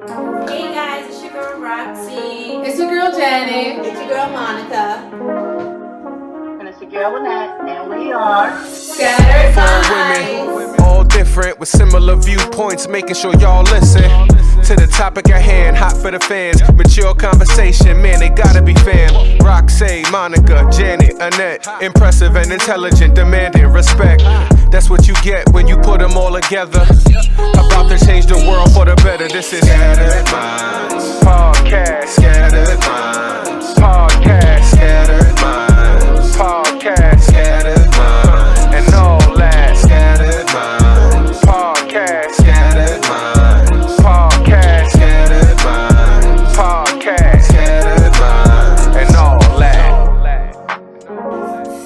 Hey guys, it's your girl Roxy. It's your girl Janet. It's your girl Monica. And it's your girl Lynette, and we are Scattered Four women, all different with similar viewpoints, making sure y'all listen to the topic at hand. Hot for the fans, mature conversation, man, they gotta be fam. Roxy, Monica, Janet, Annette, impressive and intelligent, demanding respect. That's what you get when you put them all together. About to change the world for the better. This is Scattered Minds Podcast. Scattered Minds Podcast. Scattered Minds Podcast. Scattered Minds and all that. Scattered Minds Podcast. Scattered Minds Podcast. Scattered Minds Podcast. Scattered Minds and all that.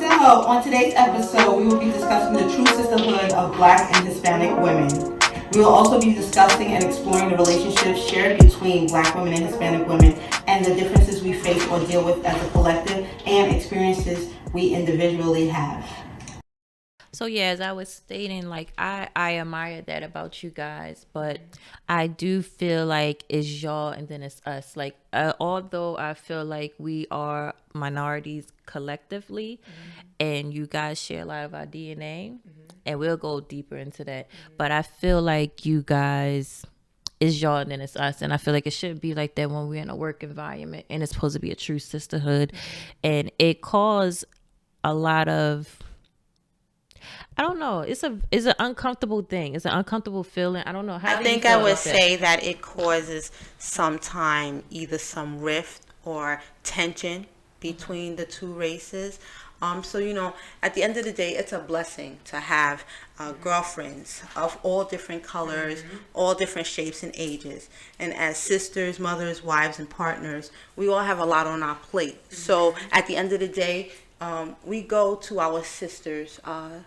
So, on today's episode, we will be discussing the true sisterhood of Black and Hispanic women. We will also be discussing and exploring the relationships shared between Black women and Hispanic women and the differences we face or deal with as a collective and experiences we individually have. So yeah, as I was stating, like I admire that about you guys, but I do feel like it's y'all and then it's us. Like although I feel like we are minorities collectively, and you guys share a lot of our DNA, and we'll go deeper into that. But I feel like you guys is y'all and then it's us, and I feel like it should be like that when we're in a work environment, and it's supposed to be a true sisterhood, and it caused a lot of, I don't know. It's an uncomfortable thing. It's an uncomfortable feeling. I don't know. How I think I would say that it causes sometime either some rift or tension between the two races. So, at the end of the day, it's a blessing to have girlfriends of all different colors, all different shapes and ages. And as sisters, mothers, wives, and partners, we all have a lot on our plate. So at the end of the day, we go to our sisters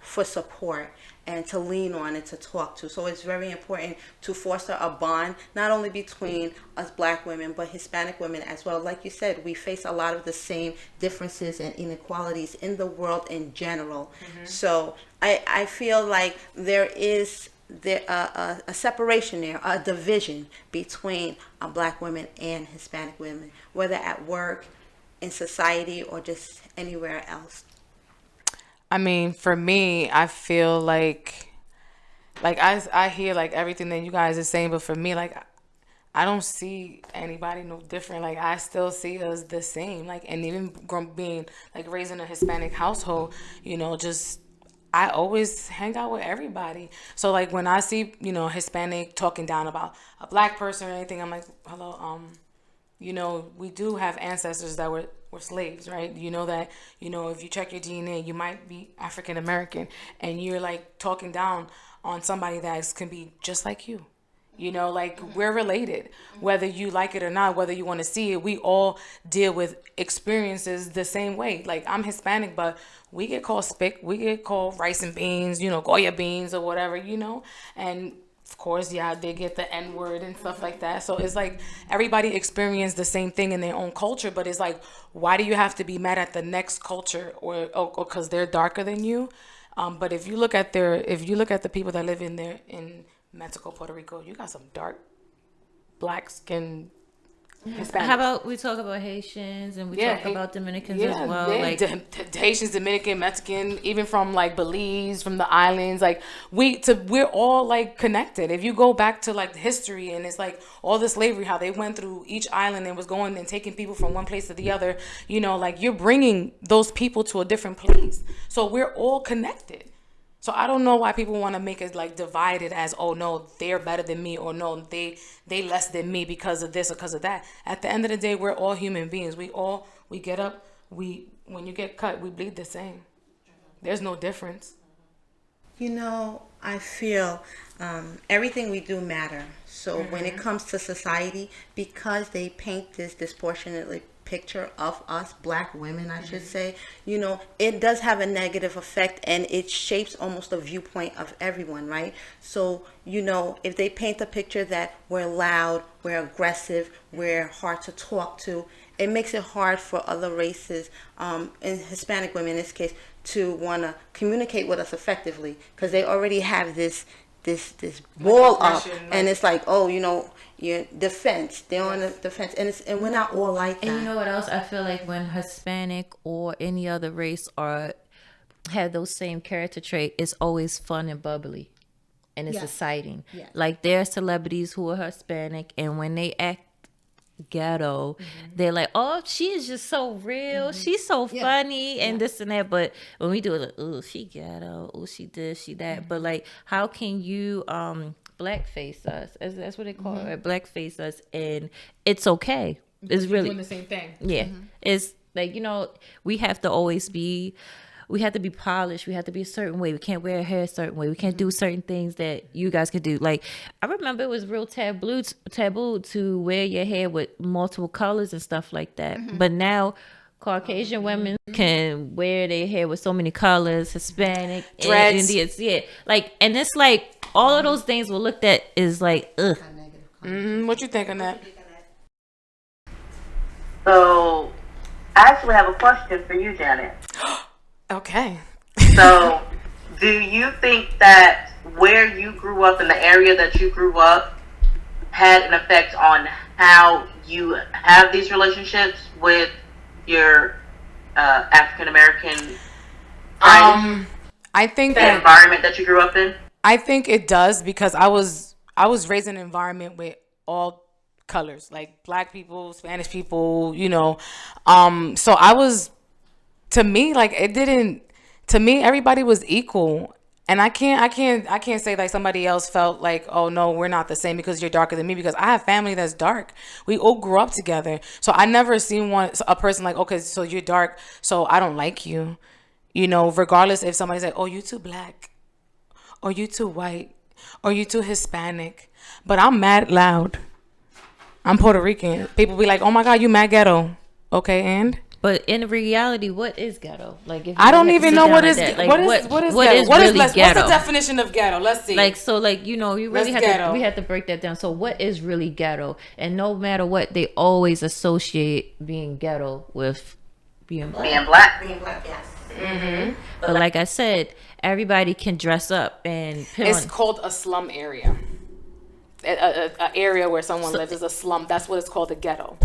for support and to lean on and to talk to. So it's very important to foster a bond, not only between us Black women, but Hispanic women as well. Like you said, we face a lot of the same differences and inequalities in the world in general. So I feel like there is a separation there, a division between Black women and Hispanic women, whether at work, in society, or just anywhere else. I mean, for me, I feel like I hear like everything that you guys are saying, but for me, like I don't see anybody no different. Like I still see us the same. Like, and even being like raised in a Hispanic household, just I always hang out with everybody. So like when I see Hispanic talking down about a Black person or anything, I'm like, hello, we do have ancestors that were slaves, right? You know that, if you check your DNA, you might be African American, and you're like talking down on somebody that can be just like you. Like we're related, whether you like it or not, whether you want to see it, we all deal with experiences the same way. Like I'm Hispanic, but we get called spick, we get called rice and beans, Goya beans or whatever, and of course, yeah, they get the N word and stuff like that. So it's like everybody experienced the same thing in their own culture, but it's like, why do you have to be mad at the next culture or because they're darker than you? But if you look at the people that live in Mexico, Puerto Rico, you got some dark, black skin Hispanics. How about we talk about Haitians and we talk about Dominicans as well? Yeah. Like Haitians, Dominican, Mexican, even from like Belize, from the islands. Like we're all like connected. If you go back to like history, and it's like all the slavery, how they went through each island and was going and taking people from one place to the other. Like you're bringing those people to a different place. So we're all connected. So I don't know why people want to make it like divided as, oh no, they're better than me, or no, they less than me because of this or because of that. At the end of the day, we're all human beings. We get up, when you get cut, we bleed the same. There's no difference. I feel everything we do matter. So when it comes to society, because they paint this disproportionately picture of us Black women, I should say, it does have a negative effect, and it shapes almost a viewpoint of everyone, right? So, if they paint the picture that we're loud, we're aggressive, we're hard to talk to, it makes it hard for other races, and Hispanic women in this case, to want to communicate with us effectively, because they already have this wall up, and it's like, oh, defense. They're on the defense, and we're not all like that. And you know what else? I feel like when Hispanic or any other race have those same character trait, it's always fun and bubbly, and it's exciting. Yes. Like there are celebrities who are Hispanic, and when they act ghetto, they're like, "Oh, she is just so real. She's so funny, and this and that." But when we do it, like, "Oh, she ghetto. Oh, she this, she that." But like, how can you blackface us? That's what they call it, blackface us, and it's okay. It's You're really doing the same thing. yeah. It's like, we have to always be. We have to be polished. We have to be a certain way. We can't wear our hair a certain way. We can't do certain things that you guys could do. Like, I remember it was real taboo to wear your hair with multiple colors and stuff like that. But now Caucasian women can wear their hair with so many colors, Hispanic, Dreads. Indians. Yeah. Like, and it's like all of those things were looked at is like, ugh. What you think on that? So, I actually have a question for you, Janet. Okay. So, do you think that where you grew up in the area that you grew up had an effect on how you have these relationships with your African American friends? I think The that environment that you grew up in? I think it does because I was raised in an environment with all colors, like black people, Spanish people, so I was, to me, like to me everybody was equal. And I can't say like somebody else felt like, oh no, we're not the same because you're darker than me, because I have family that's dark. We all grew up together. So I never seen a person like, okay, so you're dark, so I don't like you. Regardless if somebody's like, oh, you too black, or you too white, or you too Hispanic. But I'm mad loud. I'm Puerto Rican. People be like, oh my God, you mad ghetto. Okay, and? But in reality, what is ghetto? Like, if I don't you even sit know down what like is that, like, what is what ghetto. is really What's ghetto? the definition of ghetto? Let's see. Like, so, like, you really What's have ghetto? we have to break that down. So what is really ghetto? And no matter what, they always associate being ghetto with being black. Being black? Being black, yes. But like I said, everybody can dress up and put It's on. called a slum area. A area where someone lives is a slum. That's what it's called, a ghetto.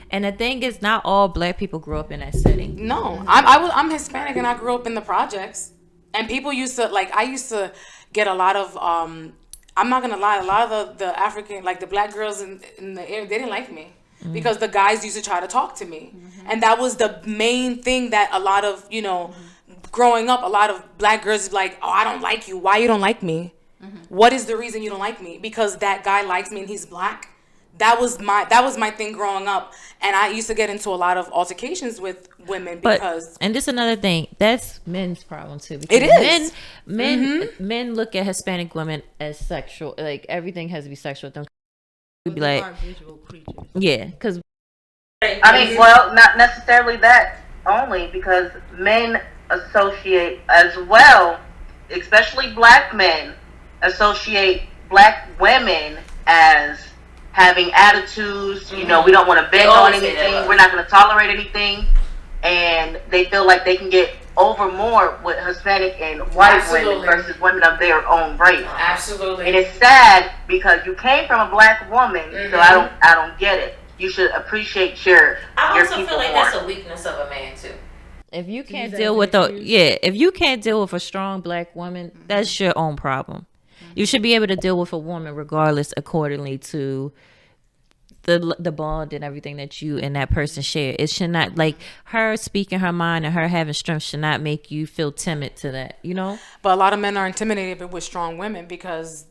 And the thing is, not all black people grow up in that setting. No, I'm Hispanic and I grew up in the projects. And people used to, like, I used to get a lot of, I'm not gonna lie, a lot of the African, like the black girls in the area, they didn't like me. Because the guys used to try to talk to me. And that was the main thing that a lot of, growing up, a lot of black girls like, oh, I don't like you. Why you don't like me? What is the reason you don't like me? Because that guy likes me and he's black. That was my thing growing up. And I used to get into a lot of altercations with women because... And this another thing, that's men's problem too. Because It is. Men look at Hispanic women as sexual. Like, everything has to be sexual with them. We'd be like, are visual creatures. yeah, because I mean, well, not necessarily that only, because men associate as well, especially black men, associate black women as having attitudes. We don't want to bend on anything. We're not going to tolerate anything. And they feel like they can get over more with Hispanic and white women versus women of their own race. Absolutely. And it's sad because you came from a black woman, so I don't get it. You should appreciate your people more. a weakness of a man too. If you can't deal with if you can't deal with a strong black woman, that's your own problem. You should be able to deal with a woman regardless, accordingly to the bond and everything that you and that person share. It should not, like, her speaking her mind and her having strength should not make you feel timid to that, But a lot of men are intimidated with strong women because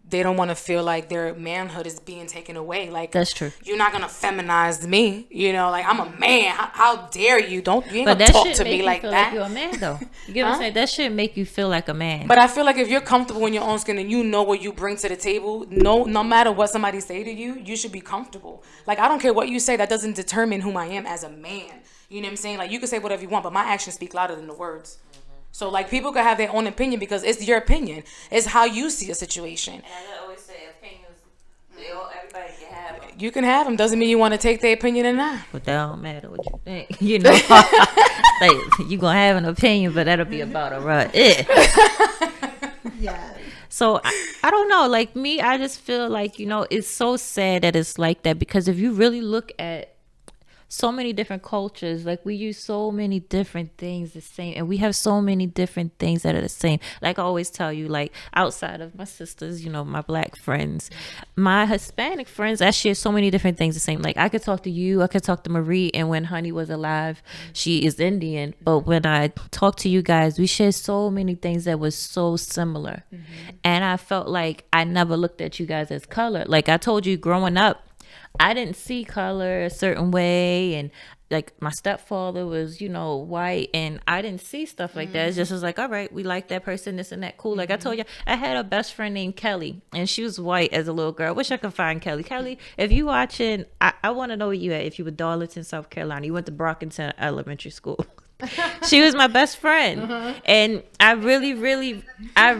they don't want to feel like their manhood is being taken away. Like, That's true. You're not gonna feminize me. Like, I'm a man. How dare you? You ain't But gonna that talk should to make me you like feel that. like you're a man, though. You get what I'm saying? That should make you feel like a man. But I feel like if you're comfortable in your own skin and you know what you bring to the table, no matter what somebody say to you, you should be comfortable. Like, I don't care what you say. That doesn't determine who I am as a man. You know what I'm saying? Like, you can say whatever you want, but my actions speak louder than the words. So, like, people can have their own opinion because it's your opinion. It's how you see a situation. And I always say opinions, everybody can have them. You can have them. Doesn't mean you want to take their opinion or not. But that don't matter what you think. Like, you gonna have an opinion, but that'll be about a rut. Yeah. So I don't know. Like me, I just feel like, it's so sad that it's like that, because if you really look at so many different cultures, like we use so many different things the same, and we have so many different things that are the same. Like I always tell you, like outside of my sisters, my black friends, my Hispanic friends, I share so many different things the same. Like I could talk to you, I could talk to Marie, and when Honey was alive, she is Indian, but when I talk to you guys, we share so many things that was so similar. And I felt like I never looked at you guys as color. Like I told you, growing up, I didn't see color a certain way, and like my stepfather was, white, and I didn't see stuff like that. It just was like, all right, we like that person, this and that, cool. Like I told you, I had a best friend named Kelly, and she was white as a little girl. I wish I could find Kelly. Kelly, if you watching, I want to know where you at. If you were Darlington, South Carolina, you went to Brockington Elementary School. She was my best friend, and I really, really, I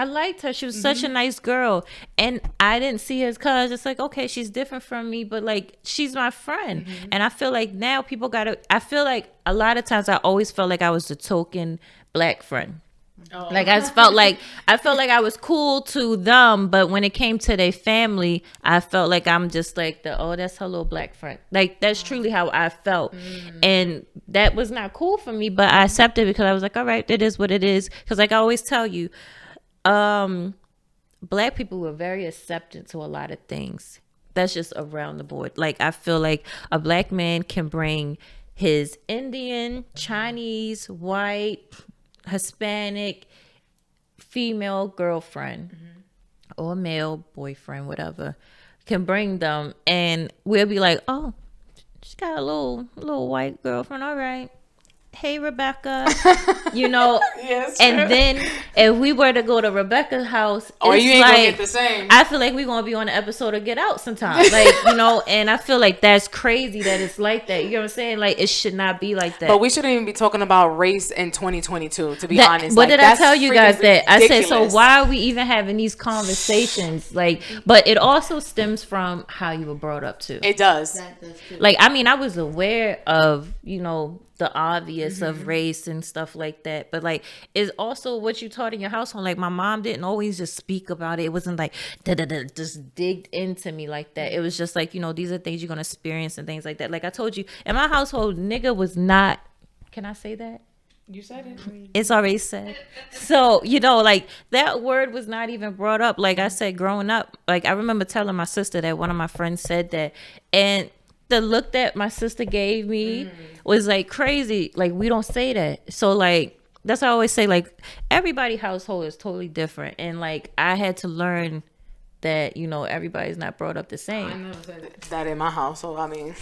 liked her. She was such a nice girl, and I didn't see her as color. Just like, okay, she's different from me, but like she's my friend. And I feel like now people gotta. I feel like a lot of times I always felt like I was the token black friend. Like I felt like I was cool to them, but when it came to their family, I felt like I'm just like that's her little black friend. Like that's truly how I felt, and that was not cool for me. But I accepted, because I was like, all right, it is what it is. Because like I always tell you, black people were very accepting to a lot of things. That's just around the board. Like I feel like a black man can bring his Indian, Chinese, white, Hispanic female girlfriend or male boyfriend, whatever, can bring them, and we'll be like, oh, she got a little white girlfriend, all right, hey Rebecca, Yes, and true. then if we were to go to Rebecca's house, Or it's you ain't like, gonna get the same. I feel like we're gonna be on an episode of Get Out sometimes, like, and I feel like that's crazy that it's like that. You know what I'm saying? Like it should not be like that. But we shouldn't even be talking about race in 2022, to be honest. What Like, did I that's tell you freaking guys that? I said, so ridiculous. why are we even having these conversations? Like, but it also stems from how you were brought up too. It does. Like, I mean, I was aware of, the obvious of race and stuff like that, but like it's also what you taught in your household. Like my mom didn't always just speak about it. It wasn't like just digged into me like that. It was just like, these are things you're gonna experience and things like that. Like I told you, in my household, nigga was not, can I say that? You said it. It's already said. So, like that word was not even brought up. Like I said, growing up, like I remember telling my sister that one of my friends said that, and the look that my sister gave me was like crazy. Like we don't say that. So like that's why I always say, like everybody's household is totally different, and like I had to learn that everybody's not brought up the I same. never said that in my house. So I mean,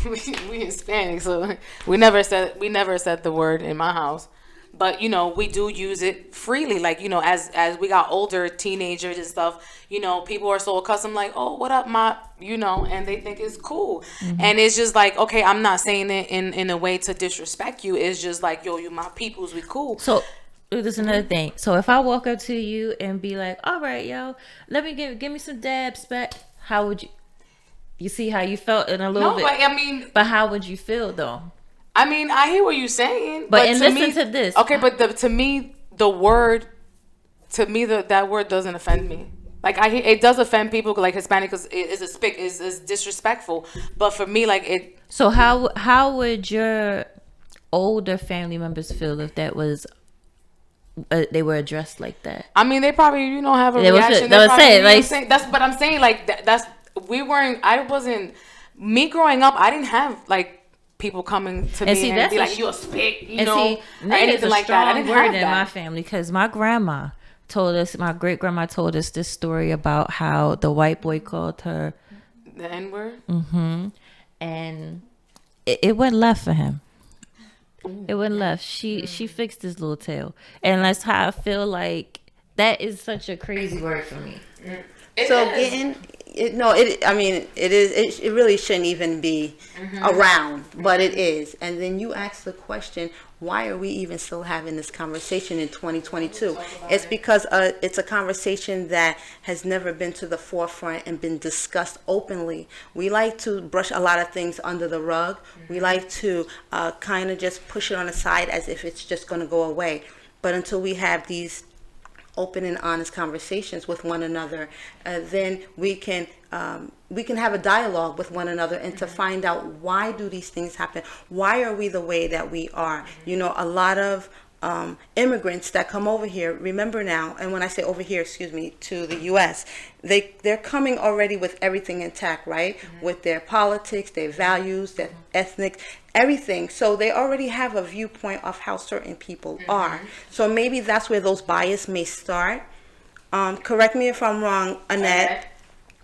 we Hispanic, so we never said the word in my house. But we do use it freely. Like as we got older, teenagers and stuff, people are so accustomed, like, oh, what up, ma, and they think it's cool. And it's just like, okay, I'm not saying it in a way to disrespect you. It's just like, yo, you my peoples, we cool. So there's another thing. So if I walk up to you and be like, all right, yo, let me give me some dabs back, how would you see how you felt in a little bit? But I mean, But how would you feel though? I mean, I hear what you're saying, But and to listen me, to this. Okay, but to me, the word, that word doesn't offend me. Like it does offend people, like Hispanic, because is disrespectful. But for me, like it. So how would your older family members feel if that was they were addressed like that? I mean, they probably have a They was- reaction. they was probably, saying, you know what I'm like- saying? That's, but I'm saying, like that's I wasn't, me growing up. I didn't have like people coming to me and be like, you a spick, and see, or anything like that. I didn't word have in that. my family, because my great grandma told us this story about how the white boy called her The N word. and it went left for him. It went left. She fixed his little tail, and that's how I feel like that is such a crazy word for me. So getting it, no, it. I mean, it is. It really shouldn't even be around, but it is. And then you ask the question: why are we even still having this conversation in 2022? It's because it's a conversation that has never been to the forefront and been discussed openly. We like to brush a lot of things under the rug. We like to kind of just push it on the side as if it's just going to go away. But until we have these open and honest conversations with one another, then we can have a dialogue with one another and to find out, why do these things happen? Why are we the way that we are? You know, a lot of immigrants that come over here, remember now, and when I say over here, excuse me, to the U.S., they're coming already with everything intact, right? With their politics, their values, their ethnic, everything. So they already have a viewpoint of how certain people are. So maybe that's where those bias may start. Correct me if I'm wrong, Annette,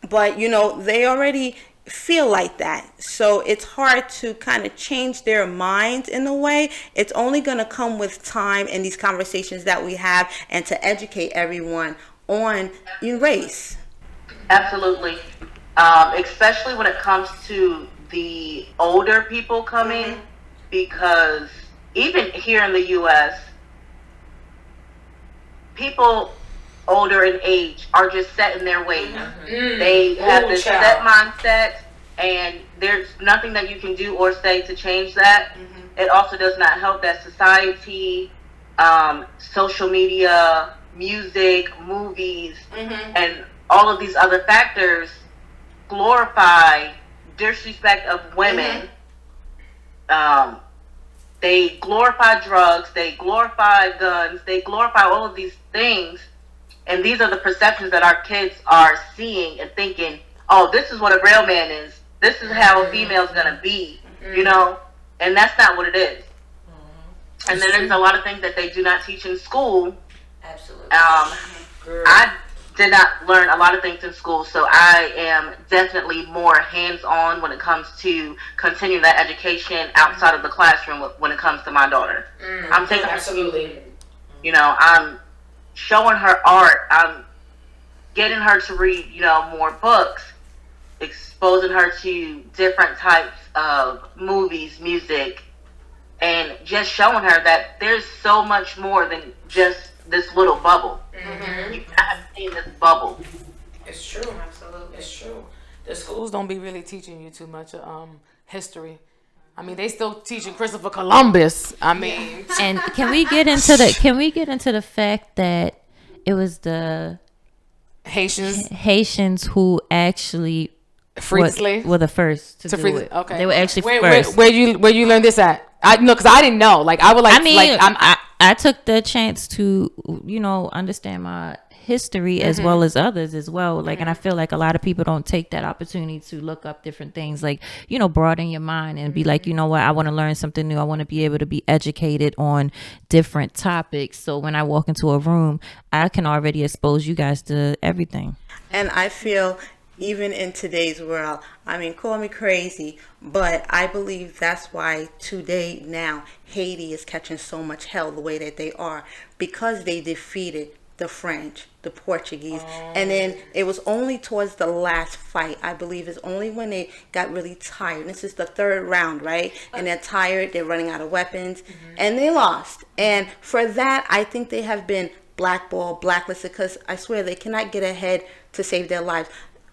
but you know, they already feel like that. So it's hard to kind of change their minds in a way. It's only going to come with time and these conversations that we have, and to educate everyone on race. Absolutely. Especially when it comes to the older people coming, because even here in the U.S., people older in age are just set in their ways. They have this set mindset, and there's nothing that you can do or say to change that. It also does not help that society, social media, music, movies, and all of these other factors glorify disrespect of women. They glorify drugs, they glorify guns, they glorify all of these things. And these are the perceptions that our kids are seeing and thinking, oh, this is what a real man is. This is how a female is going to be, you know? And that's not what it is. And then there's a lot of things that they do not teach in school. Absolutely. I did not learn a lot of things in school, so I am definitely more hands-on when it comes to continuing that education outside of the classroom when it comes to my daughter. I'm taking Absolutely. You know, I'm showing her art. I'm getting her to read, you know, more books, exposing her to different types of movies, music, and just showing her that there's so much more than just this little bubble. You gotta stay in this bubble. It's true. Absolutely. It's true. The schools don't be really teaching you too much history. I mean, they still teaching Christopher Columbus. I mean, And can we get into the fact that it was the Haitians who actually freed slaves were the first to do free. it. Okay, They were actually where first. where you learn this at? I know, because I didn't know. Like, I would like. I mean, like, I took the chance to, understand my history as well as others as well. Like, and I feel like a lot of people don't take that opportunity to look up different things, like, broaden your mind and be like, you know what, I want to learn something new. I want to be able to be educated on different topics. So when I walk into a room, I can already expose you guys to everything. And I feel, even in today's world, I mean, call me crazy, but I believe that's why today now Haiti is catching so much hell the way that they are, because they defeated the French, the Portuguese, and then it was only towards the last fight, I believe, is only when they got really tired. This is the third round, right? And they're tired, they're running out of weapons, and they lost. And for that, I think they have been blackballed, blacklisted, because I swear they cannot get ahead to save their lives.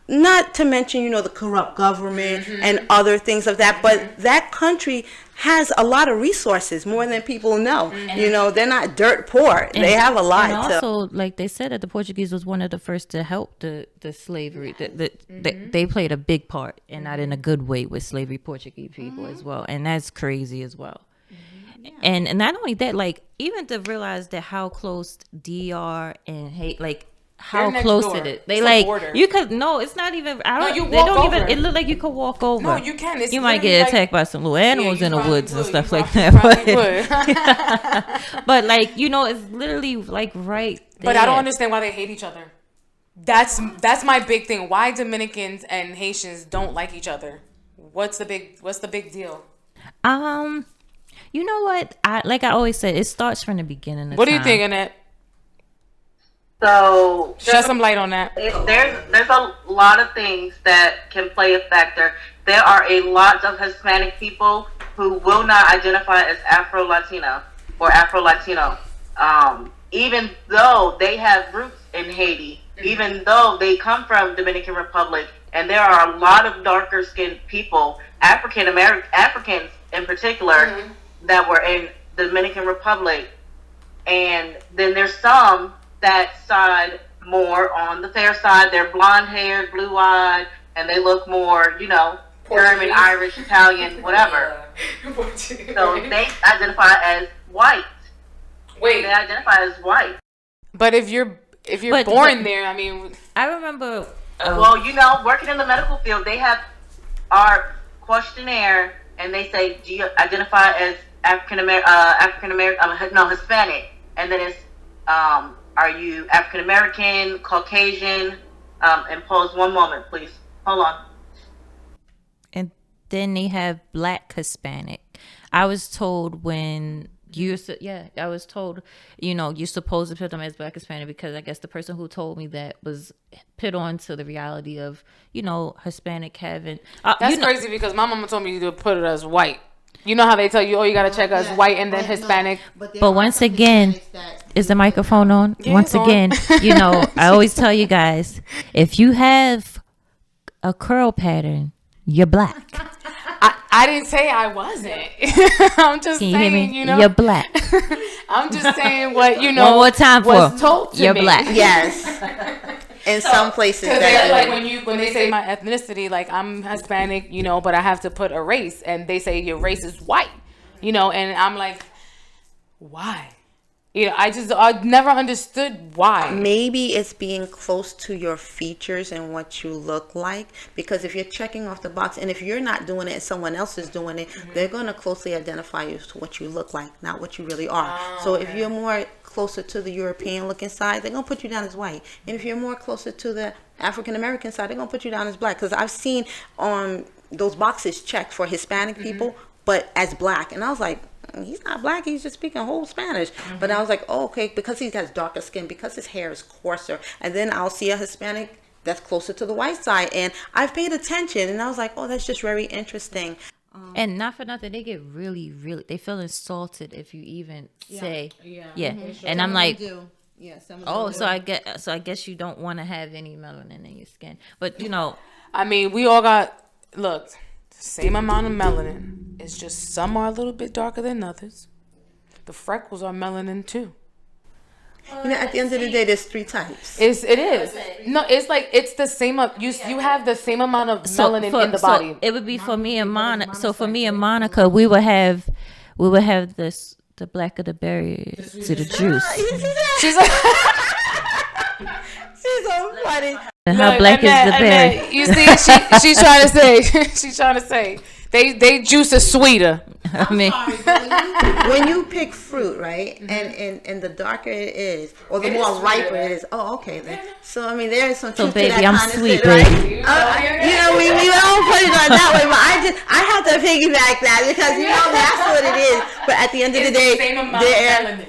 Not to mention, the corrupt government and other things of that. But that country has a lot of resources, more than people know. They're not dirt poor. They have a lot. And also, like they said, that the Portuguese was one of the first to help the slavery. They played a big part, and not in a good way, with slavery Portuguese people as well. And that's crazy as well. Yeah. And not only that, like, even to realize that how close DR and Haiti, like, how close it is. They, like, you could, no, it's not even, it look like you could walk over. No, you can. You might get attacked by some little animals in the woods and stuff like that. But like, it's literally like right there. But I don't understand why they hate each other. That's my big thing. Why Dominicans and Haitians don't like each other? What's the big deal? You know what? I always said, it starts from the beginning of What time. do you think, Annette? So shed some light on that. There's a lot of things that can play a factor. There are a lot of Hispanic people who will not identify as Afro-Latino or Afro-Latino, even though they have roots in Haiti, even though they come from Dominican Republic, and there are a lot of darker skinned people, Africans in particular, that were in the Dominican Republic, and then there's some that side more on the fair side. They're blonde haired, blue eyed, and they look more, German, Irish, Italian, whatever. So they identify as white. Wait. They identify as white. But if you're born there, I mean, I remember. Well, working in the medical field, they have our questionnaire, and they say, "Do you identify as African American? No, Hispanic." And then it's, "Are you African American, Caucasian?" And pause 1 moment, please. Hold on. And then they have Black Hispanic. I was told when I was told, you're supposed to put them as Black Hispanic because I guess the person who told me that was put on to the reality of, Hispanic having. That's crazy because my mama told me to put it as white. You know how they tell you, you got to check as white and then Hispanic. But once again, is the microphone on? Yeah, once again, I always tell you guys, if you have a curl pattern, you're Black. I didn't say I wasn't. I'm just Can you hear saying, me? You're Black. I'm just saying what, One more time was told to you're me. Black. Yes. In some places that like when they say my ethnicity, like I'm Hispanic, but I have to put a race, and they say your race is white, and I'm like, why? I never understood why. maybe it's being close to your features and what you look like, because if you're checking off the box and if you're not doing it and someone else is doing it, they're going to closely identify you to what you look like, not what you really are. So if you're more closer to the European looking side, they're going to put you down as white. And if you're more closer to the African American side, they're going to put you down as Black. Because I've seen those boxes checked for Hispanic people, but as Black. And I was like, he's not Black, he's just speaking whole Spanish. But I was like, oh, okay, because he has darker skin, because his hair is coarser. And then I'll see a Hispanic that's closer to the white side. And I've paid attention, and I was like, oh, that's just very interesting. And not for nothing, they get really, really, they feel insulted if you even say, And I'm like, so I guess you don't want to have any melanin in your skin. But I mean, we all got, look, same amount of melanin. It's just some are a little bit darker than others. The freckles are melanin too. At the end of the day, there's 3 types. It is. No, it's like it's the same. You have the same amount of melanin in the body. So it would be for me and Monica. So for me and Monica, we would have this the black of the berry to the juice. She's like, She's so funny. And how black is the berry? You see, she's trying to say. She's trying to say they juice is sweeter. I mean, when you pick fruit, right, and the darker it is, or the more riper it is. Oh, okay then. So I mean, there is some truth to that baby, I'm kind of sweet, shit, right? baby. We don't put it on that way, but I have to piggyback that because that's what it is. But at the end of the day,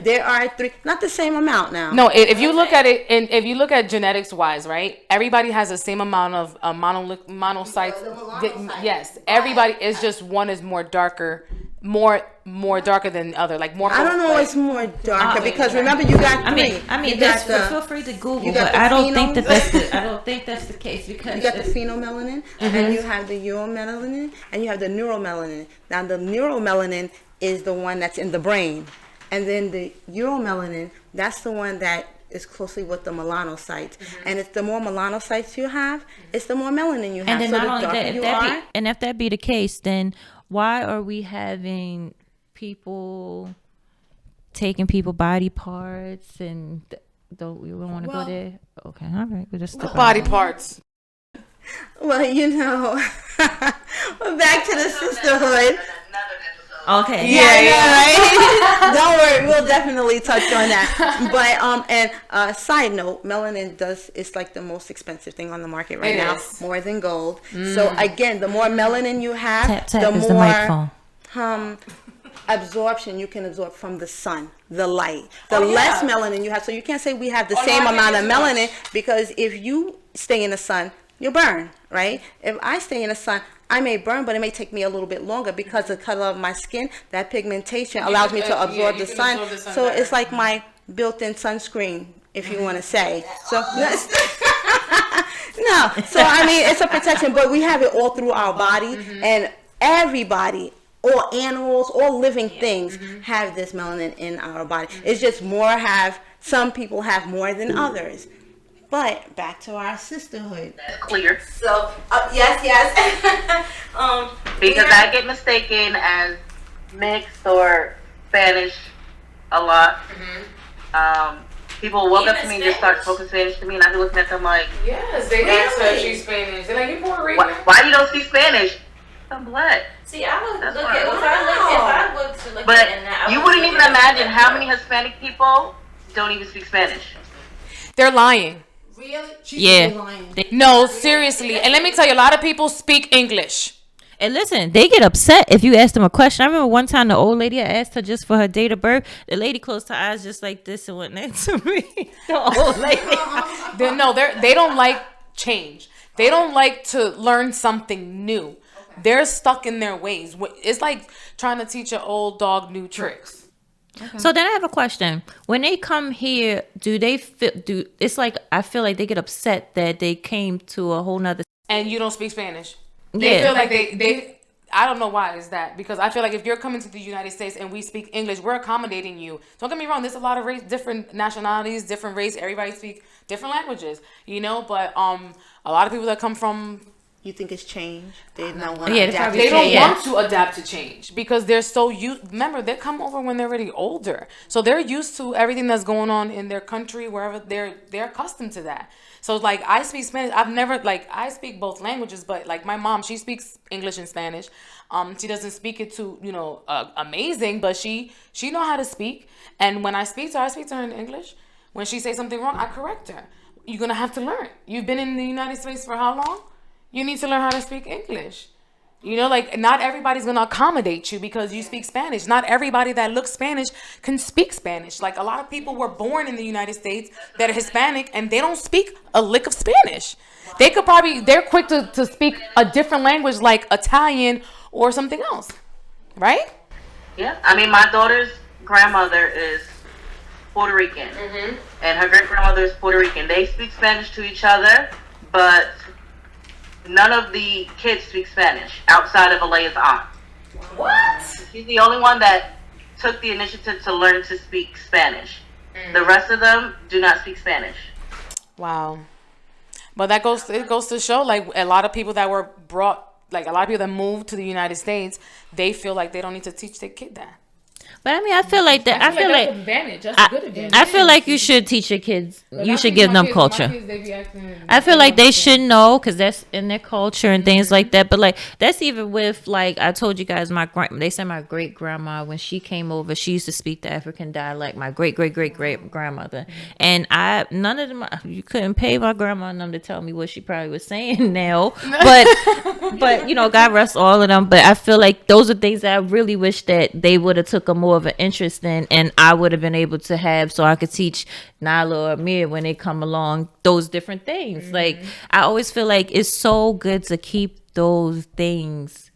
there are 3, not the same amount now. No, if you look at it, and if you look at genetics wise, right, everybody has the same amount of monocytes. Yes, everybody is just one is more darker. More darker than the other, like more. I don't know. It's more darker because remember you got 3. I mean, feel free to Google, but I don't think that's the case because you got the phenomelanin, and you have the uromelanin, and you have the neuromelanin. Now the neuromelanin is the one that's in the brain, and then the uromelanin, that's the one that is closely with the melanocytes, and it's the more melanocytes you have, it's the more melanin you have. And then so not the only darker that, if that be the case, then why are we having people taking people body parts and don't we want to go there? Okay, all right, we'll just body parts. Well, we're back to the sisterhood. Okay. Right? Don't worry, we'll definitely touch on that. But side note, melanin is like the most expensive thing on the market right now, more than gold. So again, the more melanin you have, the more absorption you can absorb from the sun, the light. The less melanin you have, so you can't say we have the same amount of melanin because if you stay in the sun, you'll burn, right? If I stay in the sun, I may burn, but it may take me a little bit longer because the color of my skin, that pigmentation allows me to absorb the sun. So it's like my built-in sunscreen, if you want to say. So no, so I mean, it's a protection, but we have it all through our body, and everybody, all animals, all living things have this melanin in our body. It's just more have Some people have more than others. But back to our sisterhood. That's clear. So, yes. Because I get mistaken as mixed or Spanish a lot. People walk up to me and just start talking Spanish to me, and I be looking at them like, Yes, they ask her if she's Spanish. They're like, you Puerto Rican? why you don't speak Spanish? I'm black. See, I would That's look fine. at if I look to look But at it now, you wouldn't even imagine how many Hispanic people don't even speak Spanish. They're lying. Really? Yeah. No, seriously. And let me tell you, a lot of people speak English. And listen, they get upset if you ask them a question. I remember one time the old lady, I asked her just for her date of birth. The lady closed her eyes just like this and went next to me. The old lady. They don't like change. They don't like to learn something new. They're stuck in their ways. It's like trying to teach an old dog new tricks. Okay. So then I have a question. When they come here, do they feel? It's like I feel like they get upset that they came to a whole nother. And you don't speak Spanish. Yeah. They feel like they I don't know why is that, because I feel like if you're coming to the United States and we speak English, we're accommodating you. Don't get me wrong, there's a lot of different nationalities, different race, everybody speaks different languages, but a lot of people that come from, You think it's change? They don't want Yeah, to adapt. they don't Yeah. want to adapt to change because they're so used. Remember, they come over when they're already older, so they're used to everything that's going on in their country, wherever they're accustomed to that. So like I speak Spanish. I've never I speak both languages, but like my mom, she speaks English and Spanish. She doesn't speak it to amazing, but she know how to speak. And when I speak to her in English. When she says something wrong, I correct her. You're gonna have to learn. You've been in the United States for how long? You need to learn how to speak English. Not everybody's going to accommodate you because you speak Spanish. Not everybody that looks Spanish can speak Spanish. Like a lot of people were born in the United States that are Hispanic and they don't speak a lick of Spanish. They're quick to speak a different language like Italian or something else. Right? Yeah. I mean, my daughter's grandmother is Puerto Rican. And her great-grandmother is Puerto Rican. They speak Spanish to each other, but none of the kids speak Spanish outside of Alea's aunt. What? She's the only one that took the initiative to learn to speak Spanish. The rest of them do not speak Spanish. Wow. But it goes to show, like, a lot of people that were brought, like, a lot of people that moved to the United States, they feel like they don't need to teach their kid that. But I mean, I feel like that. I feel like that's an advantage. That's a good advantage. I feel like you should teach your kids. You should give them culture. I feel like they should know because that's in their culture and things like that. But like that's even with like I told you guys, they said my great grandma when she came over, she used to speak the African dialect. My great grandmother, and none of them. You couldn't pay my grandma and them to tell me what she probably was saying now. But God rest all of them. But I feel like those are things that I really wish that they would have took a more of an interest in, and I would have been able to have, so I could teach Nyla or Amir when they come along those different things. Like I always feel like it's so good to keep those things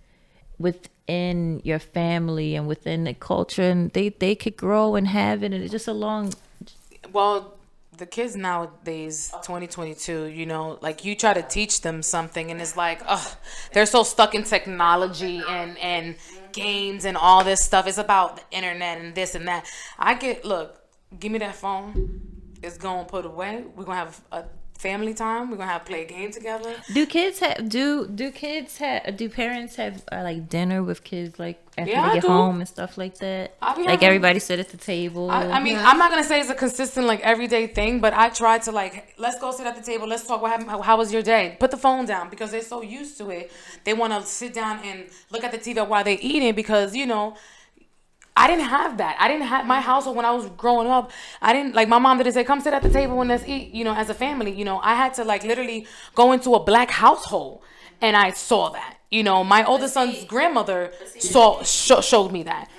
within your family and within the culture, and they could grow and have it, and it's just a long. Well, the kids nowadays, 2022, like you try to teach them something and it's like, they're so stuck in technology and games and all this stuff. It's about the internet and this and that. Look, give me that phone. It's going to put away. We're going to have a family time. We're going to play a game together. Do parents have like dinner with kids like after they get home and stuff like that? Like everybody sit at the table. I mean, I'm not going to say it's a consistent like everyday thing, but I try to like, let's go sit at the table. Let's talk what happened. How was your day? Put the phone down because they're so used to it. They want to sit down and look at the TV while they're eating because, I didn't have that. I didn't have my household when I was growing up. I didn't like my mom didn't say, come sit at the table and let's eat, as a family. I had to like literally go into a black household and I saw that. My oldest son's grandmother showed me that.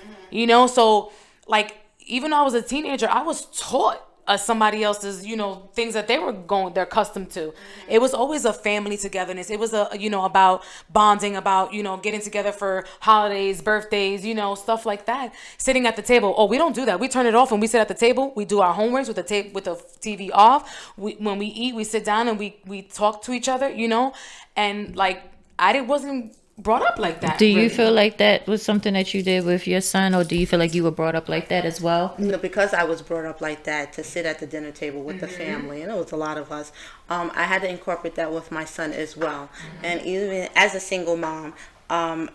So like even though I was a teenager, I was taught somebody else's, things that they're accustomed to. It was always a family togetherness. It was about bonding, about, getting together for holidays, birthdays, stuff like that. Sitting at the table. Oh, we don't do that. We turn it off when we sit at the table. We do our homeworks with the TV off. When we eat, we sit down and we talk to each other, and like, I wasn't brought up like that. Do you really. feel like that was something that you did with your son, or do you feel like you were brought up like that as well? Because I was brought up like that, to sit at the dinner table with the family, and it was a lot of us. I had to incorporate that with my son as well. And even as a single mom,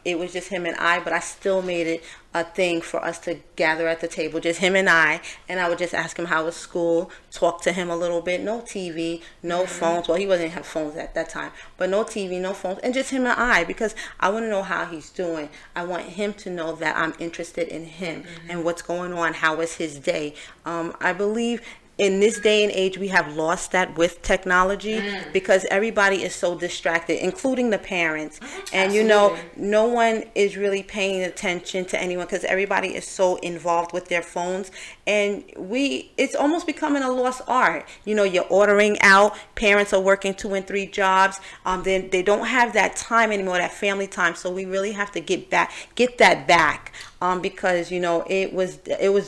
it was just him and I, but I still made it a thing for us to gather at the table, just him and I would just ask him how was school, talk to him a little bit, no TV, no phones. Well, he wasn't have phones at that time, but no TV, no phones, and just him and I, because I want to know how he's doing. I want him to know that I'm interested in him and what's going on, how was his day. I believe in this day and age, we have lost that with technology because everybody is so distracted, including the parents. And, you know, no one is really paying attention to anyone because everybody is so involved with their phones. And it's almost becoming a lost art. You know, you're ordering out. Parents are working 2 and 3 jobs. Then they don't have that time anymore, that family time. So we really have to get that back. Because, you know, it was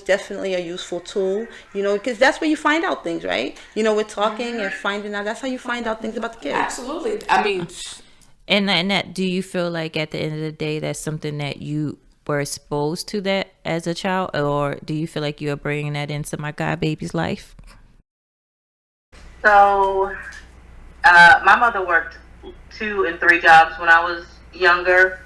definitely a useful tool, you know, because that's where you find out things, right? You know, we're talking and finding out. That's how you find out things about the kids. Absolutely. I mean, And that, do you feel like at the end of the day, that's something that you were exposed to that as a child, or do you feel like you are bringing that into my god baby's life? So, my mother worked 2 and 3 jobs when I was younger.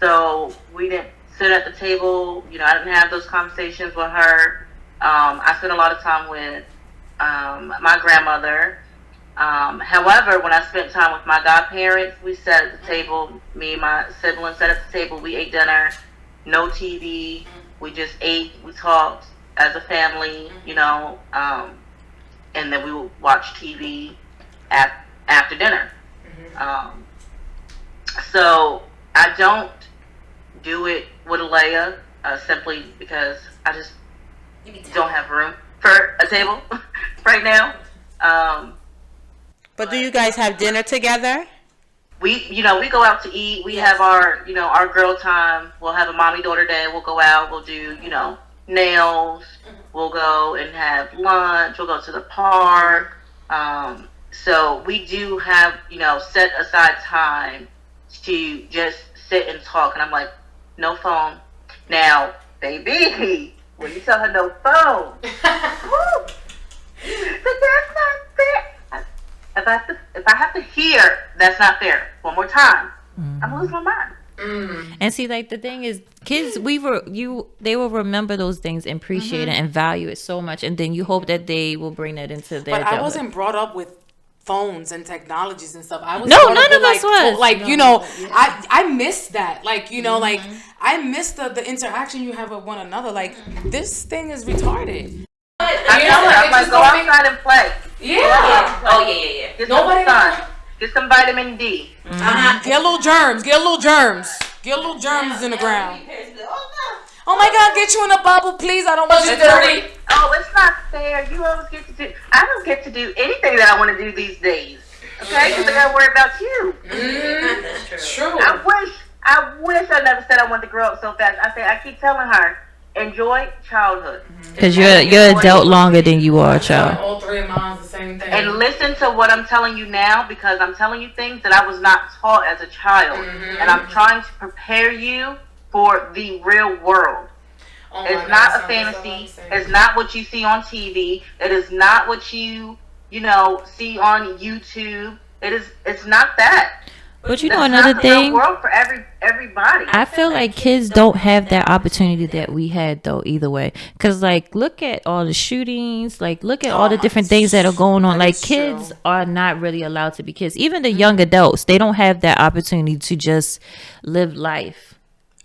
So we didn't sit at the table. You know, I didn't have those conversations with her. I spent a lot of time with my grandmother. However, when I spent time with my godparents, we sat at the table. Me and my siblings sat at the table. We ate dinner. No TV. We just ate. We talked as a family, you know, and then we would watch TV after dinner. So I don't do it with Alea simply because I just don't have room for a table right now. But do you guys have dinner together? We go out to eat. We have our girl time. We'll have a mommy-daughter day. We'll go out. We'll do, nails. We'll go and have lunch. We'll go to the park. So we do have, set aside time to just sit and talk. And I'm like, no phone. Now, baby, when you tell her no phone, woo, but that's not fair. If I have to hear that's not fair one more time, I'm gonna lose my mind. And see, like, the thing is, kids, they will remember those things and appreciate it and value it so much, and then you hope that they will bring that into their But I adulthood. wasn't brought up with phones and technologies and stuff. I was No, brought up none of with, us was. Like, I miss that. Like, like, I miss the interaction you have with one another. Like, this thing is retarded. I'm like, go outside and play. Yeah. Oh yeah. Get Nobody some sun. Get some vitamin D. Get a little germs. Get a little germs in the ground. Oh my God, get you in a bubble, please. I don't want you dirty. Oh, it's not fair. You always get to do. I don't get to do anything that I want to do these days. Okay, because I gotta worry about you. That's true. I wish I never said I wanted to grow up so fast. I keep telling her, enjoy childhood. Because you're adult longer than you are a child. All 3 of mine's the same thing. And listen to what I'm telling you now, because I'm telling you things that I was not taught as a child. And I'm trying to prepare you for the real world. Oh it's God, not a fantasy. It's not what you see on TV. It is not what you see on YouTube. It's not that. But you know, That's another not the real thing, world for everybody. I feel like kids don't have that opportunity that we had, though, either way. Because, like, look at all the shootings. Like, look at all the different things that are going on. Like, kids are not really allowed to be kids. Even the young adults, they don't have that opportunity to just live life.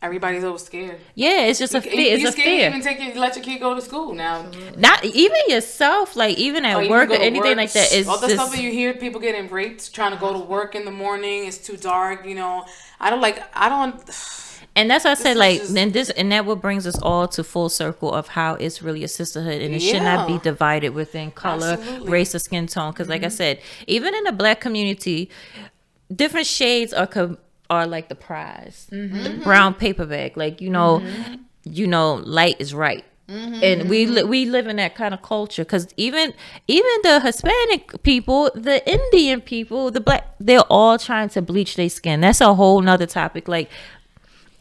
Everybody's always scared. Yeah, it's just a fear. It's a fear. You even let your kid go to school now. Not even yourself, like, even at work or anything like that. It's all the just stuff that you hear, people getting raped, trying to go to work in the morning. It's too dark. I don't. And that's why I said, like, just, and that what brings us all to full circle of how it's really a sisterhood, and it should not be divided within color, race, or skin tone. Because, like I said, even in the Black community, different shades are like the prize, the brown paper bag. Like, light is right. And we live in that kind of culture, because even the Hispanic people, the Indian people, the black, they're all trying to bleach their skin. That's a whole nother topic. Like,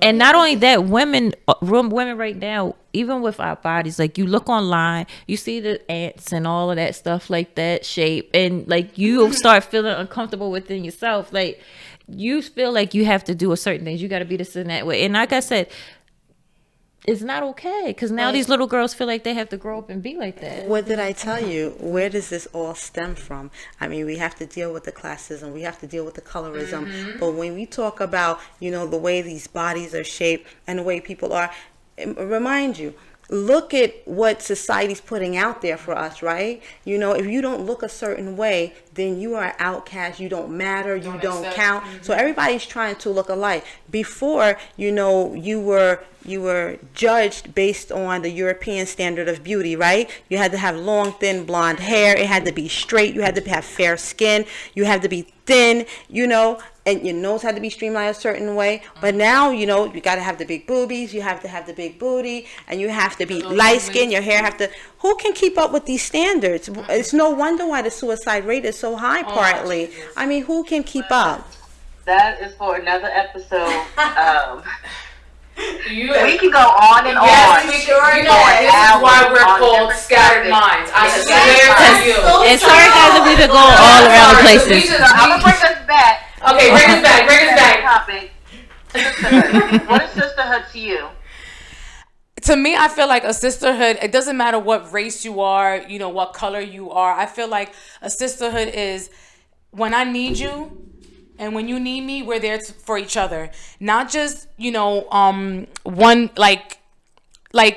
and not only that, women right now, even with our bodies, like you look online, you see the ants and all of that stuff like that shape, and like you start feeling uncomfortable within yourself. Like you feel like you have to do a certain things. You got to be this and that way. And like I said, it's not okay, because now these little girls feel like they have to grow up and be like that. What did I tell you? Where does this all stem from? I mean, we have to deal with the classism. We have to deal with the colorism. But when we talk about, the way these bodies are shaped and the way people are, remind you, look at what society's putting out there for us, right? If you don't look a certain way, then you are outcast. You don't matter. You don't count. So everybody's trying to look alike. Before, you were judged based on the European standard of beauty, right? You had to have long, thin, blonde hair. It had to be straight. You had to have fair skin. You had to be thin, and your nose had to be streamlined a certain way. But now, you got to have the big boobies. You have to have the big booty, and you have to be light skin. Your hair have to. Who can keep up with these standards? It's no wonder why the suicide rate is so high. Partly, I mean, who can keep up? That is for another episode. We can go on and on. Yes, we sure can. This is why we're called scattered minds. I swear to you. And sorry guys if we've been going all around the places. I'm gonna bring us back. Okay, bring us back. Topic. Sisterhood. What is sisterhood to you? To me, I feel like a sisterhood, it doesn't matter what race you are, what color you are. I feel like a sisterhood is when I need you and when you need me, we're there for each other. Not just, one, like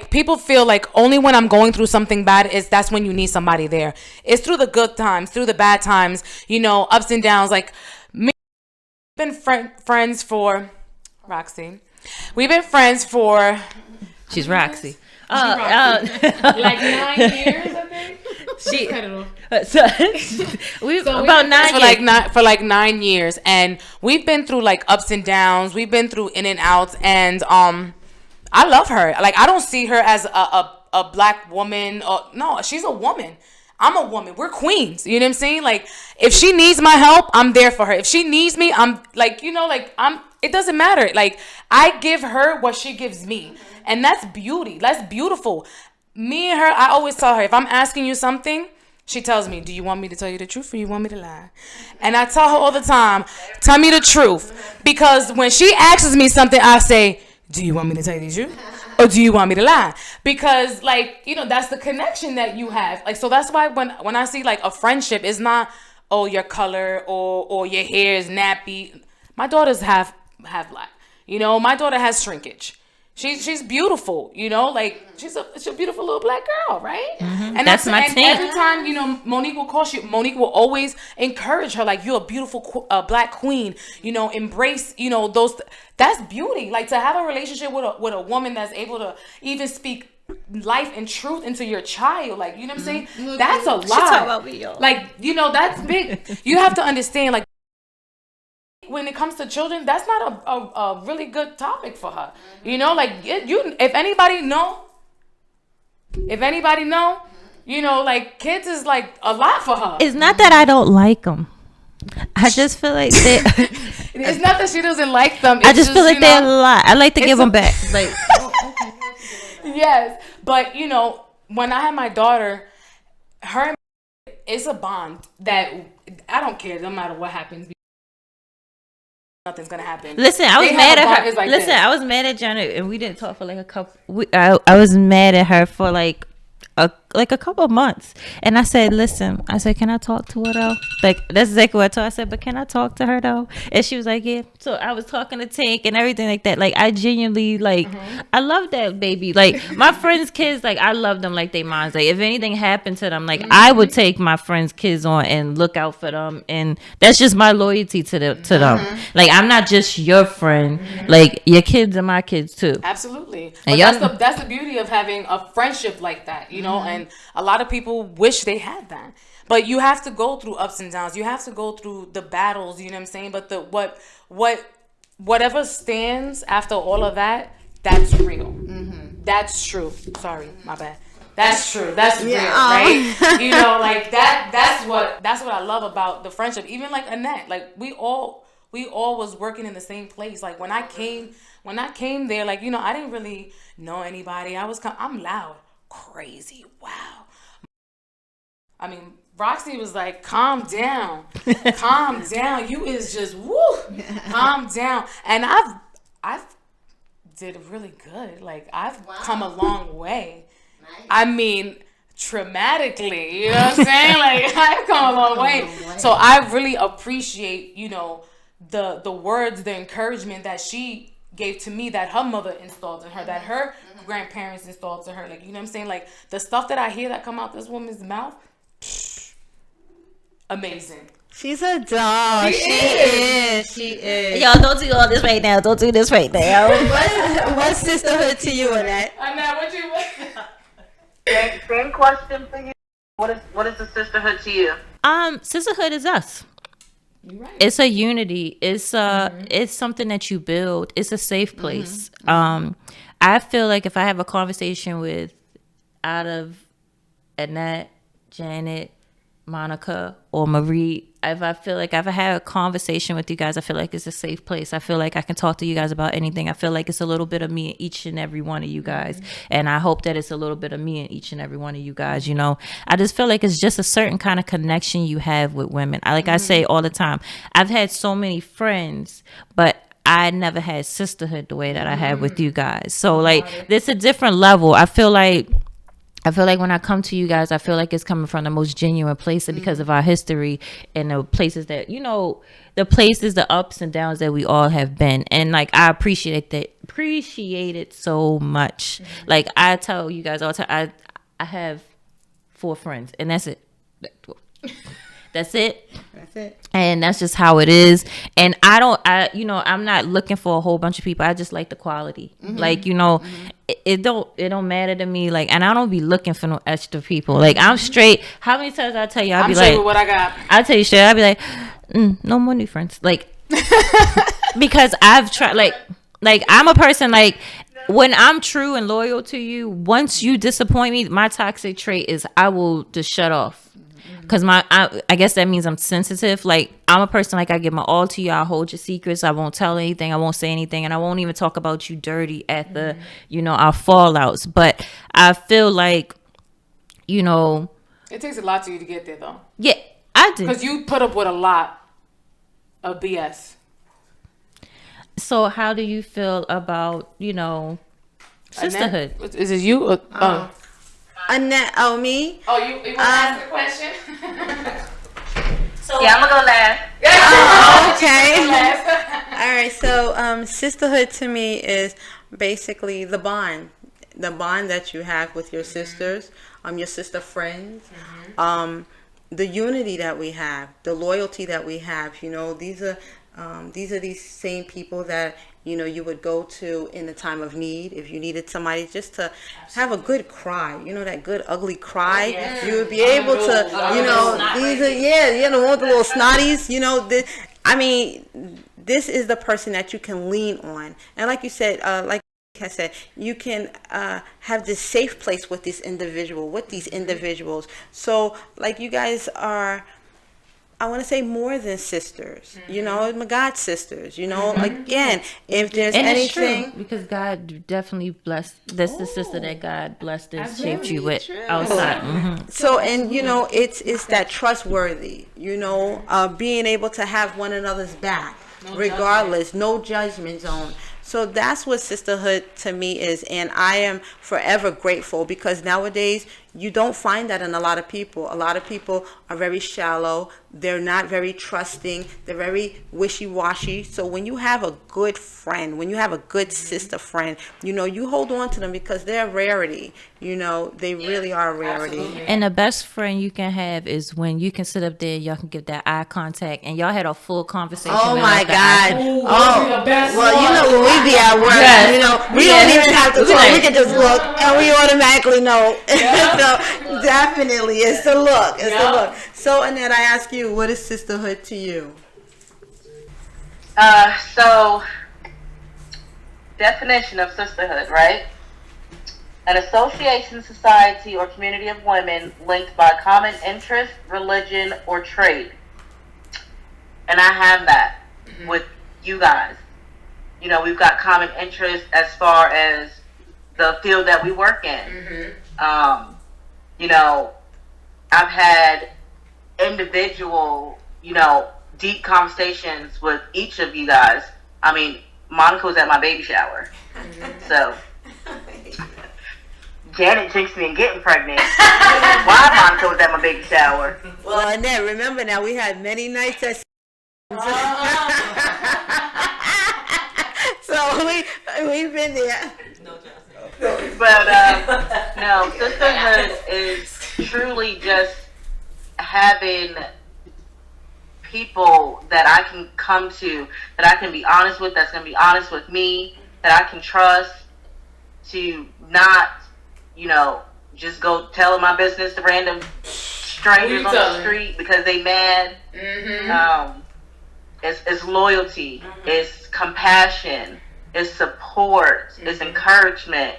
people feel like only when I'm going through something bad that's when you need somebody there. It's through the good times, through the bad times, ups and downs. Like, me, we've been friends for, Roxy. We've been friends for... She's Roxy. Like 9 years, I think. She cut it off. We've about 9 years. For like 9 years, and we've been through like ups and downs. We've been through in and outs, and I love her. Like, I don't see her as a black woman. No, she's a woman. I'm a woman. We're queens. You know what I'm saying? Like, if she needs my help, I'm there for her. If she needs me, I'm like, it doesn't matter. Like, I give her what she gives me. And that's beauty. That's beautiful. Me and her, I always tell her, if I'm asking you something, she tells me, do you want me to tell you the truth or you want me to lie? And I tell her all the time, tell me the truth. Because when she asks me something, I say, do you want me to tell you the truth? Or do you want me to lie? Because, like, that's the connection that you have. Like, so that's why when I see, like, a friendship, it's not, oh, your color or your hair is nappy. My daughters have black. My daughter has shrinkage. She's beautiful, like she's a beautiful little black girl, right? Mm-hmm. And that's my team. Every time, Monique will call you. Monique will always encourage her, like, you're a beautiful black queen. Embrace, those. That's beauty. Like, to have a relationship with a woman that's able to even speak life and truth into your child, like, you know what I'm saying? Mm-hmm. That's a lot. She talk about me, y'all. Like, that's big. You have to understand, like, when it comes to children, that's not a really good topic for her. Like, if anybody know, like, kids is like a lot for her. It's not that I don't like them. I just feel like they. It's not that she doesn't like them. I just feel like they're a lot. I like to give them back. Like, yes, but when I had my daughter, it's a bond that I don't care. No matter what happens. Nothing's gonna happen. Listen, I was mad at her. Listen, I was mad at Janet, and we didn't talk for like a couple. I was mad at her for like a couple of months, and I said, "Listen," I said, "Can I talk to her though?" Like, that's exactly what I told her. I said, "But can I talk to her though?" And she was like, "Yeah." So I was talking to Tank and everything like that. Like, I genuinely like, I love that baby. Like, my friends' kids, like, I love them like they moms. Like, if anything happened to them, like, I would take my friends' kids on and look out for them, and that's just my loyalty to them. Like, I'm not just your friend. Like, your kids are my kids too. Absolutely. But that's the beauty of having a friendship like that, and a lot of people wish they had that. But you have to go through ups and downs. You have to go through the battles, you know what I'm saying? But whatever stands after all of that, that's real. That's true. Sorry, my bad. That's true. That's real, Yeah. right? You know, like that's what I love about the friendship. Even like Annette, like we all was working in the same place. Like when I came there, like, you know, I didn't really know anybody. I'm loud, crazy, wow. I mean, Roxy was like, calm down. Calm down. You is just woo. Calm down. And I've did really good. Like I've come a long way. Nice. I mean, traumatically, you know what I'm saying? Like I've come a long way. So I really appreciate, you know, the words, the encouragement that she gave to me, that her mother installed in her, that her grandparents installed to her. Like, you know what I'm saying? Like the stuff that I hear that come out this woman's mouth, amazing. She's a doll. She is. She is. Y'all don't do all this right now. Don't do this right now. What's sisterhood to you, Annette? Annette, what you? Same question for you. What is the sisterhood to you? Sisterhood is us. You're right. It's a unity. It's it's something that you build. It's a safe place. I feel like if I have a conversation with out of Annette, Janet, Monica, or Marie, if I feel like if I have a conversation with you guys, I feel like it's a safe place. I feel like I can talk to you guys about anything. I feel like it's a little bit of me in each and every one of you guys. And I hope that it's a little bit of me in each and every one of you guys. You know, I just feel like it's just a certain kind of connection you have with women. I say all the time, I've had so many friends, but I never had sisterhood the way that I had with you guys. So like, it's a different level. I feel like when I come to you guys, I feel like it's coming from the most genuine place because of our history and the places that, you know, the ups and downs that we all have been. And like, I appreciate it so much. Like I tell you guys all the time, I have 4 friends and that's it. That's it. And that's just how it is. And I'm not looking for a whole bunch of people. I just like the quality. Like, you know, it don't matter to me. Like, and I don't be looking for no extra people. Like, I'm straight. How many times I tell you, I'll be like, what I got. I'll tell you straight. I'll be like, no more new friends. Like, because I've tried, like I'm a person, like, when I'm true and loyal to you, once you disappoint me, my toxic trait is I will just shut off. Because I guess that means I'm sensitive. Like, I'm a person, like, I give my all to you. I'll hold your secrets. I won't tell anything. I won't say anything. And I won't even talk about you dirty at the, you know, our fallouts. But I feel like, you know. It takes a lot to you to get there, though. Yeah, I do. Because you put up with a lot of BS. So how do you feel about, you know, sisterhood? Annette? Is it you? Annette, me? Oh, you want to ask the question? Yeah, I'm going to go last. Okay. All right. So, sisterhood to me is basically the bond that you have with your sisters, your sister friends, the unity that we have, the loyalty that we have. You know, these are these same people that, you know, you would go to in the time of need if you needed somebody just to have a good cry, you know, that good ugly cry. You would be able to, you know, these are, you know, all the little snotties, you know. This is the person that you can lean on, and like you said, like I said, you can have this safe place with these individuals. So, like, you guys are, I want to say, more than sisters, you know, my God sisters, you know, again, if there's and anything. it's true, because God definitely blessed, that's the sister that God blessed and shaped you with outside. So, and, you know, it's that trustworthy, you know, being able to have one another's back, regardless, no judgment zone. So that's what sisterhood to me is, and I am forever grateful, because nowadays you don't find that in a lot of people. A lot of people are very shallow. They're not very trusting. They're very wishy-washy. So when you have a good friend, when you have a good sister friend, you know, you hold on to them because they're a rarity. You know, they really are a rarity. Absolutely. And the best friend you can have is when you can sit up there, y'all can give that eye contact, and y'all had a full conversation. Oh my God! Well, you know, when we be at work, you know, we don't even have to talk. We can just look, and we automatically know. So definitely, it's the look. It's the look. So, Annette, I ask you, what is sisterhood to you? So definition of sisterhood, right? An association, society, or community of women linked by common interest, religion, or trade. And I have that with you guys. You know, we've got common interests as far as the field that we work in. You know, I've had individual, you know, deep conversations with each of you guys. I mean, Monica was at my baby shower. So, Janet jinxed me in getting pregnant. Why Monica was at my baby shower? Well, Annette, remember now, we had many nights at so we've been there. But no, sisterhood is truly just having people that I can come to, that I can be honest with, that's going to be honest with me, that I can trust, to not, you know, just go telling my business to random strangers on the street because they mad. It's loyalty, it's compassion, it's support, it's encouragement.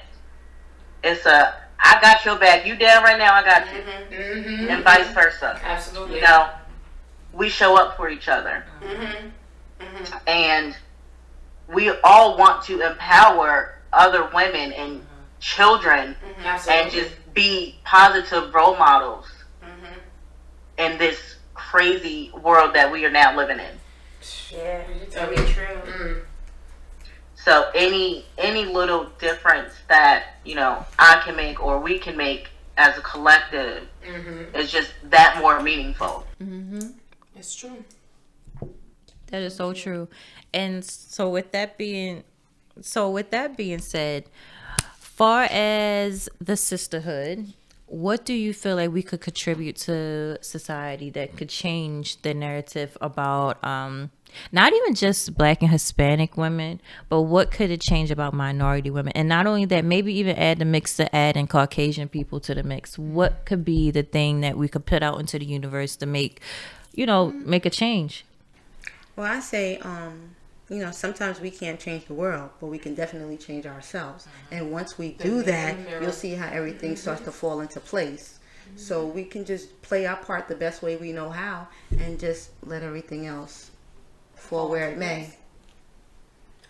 It's I got your back. You down right now, I got you. And vice versa. Absolutely. You know, we show up for each other. And we all want to empower other women and children and just be positive role models in this crazy world that we are now living in. Yeah, very true. So any little difference that, you know, I can make or we can make as a collective is just that more meaningful. It's true. That is so true. And so with that being said, far as the sisterhood, what do you feel like we could contribute to society that could change the narrative about not even just Black and Hispanic women, but what could it change about minority women? And not only that, maybe even add in Caucasian people to the mix. What could be the thing that we could put out into the universe to make a change? Well, I say, you know, sometimes we can't change the world, but we can definitely change ourselves. And once we do that, you'll see how everything starts to fall into place. So we can just play our part the best way we know how and just let everything else fall where it may.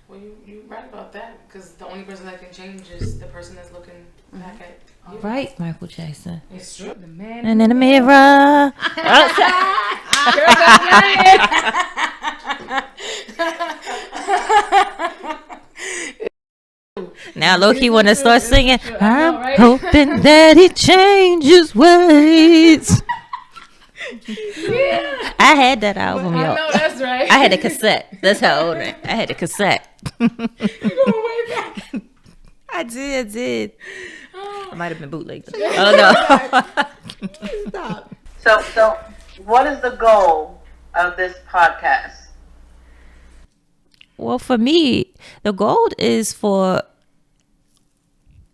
Well, you're right about that, because the only person that can change is the person that's looking back at you. Right, Michael Jackson. It's true. The man And in the mirror. Now Loki want to start singing. I'm hoping that he changes ways. I had that album, I yo. know, that's right. I had a cassette. That's how old I am. I had a cassette. You're going way back. I did. I might have been bootlegged. Oh no. Stop. So what is the goal of this podcast? Well, for me, the goal is for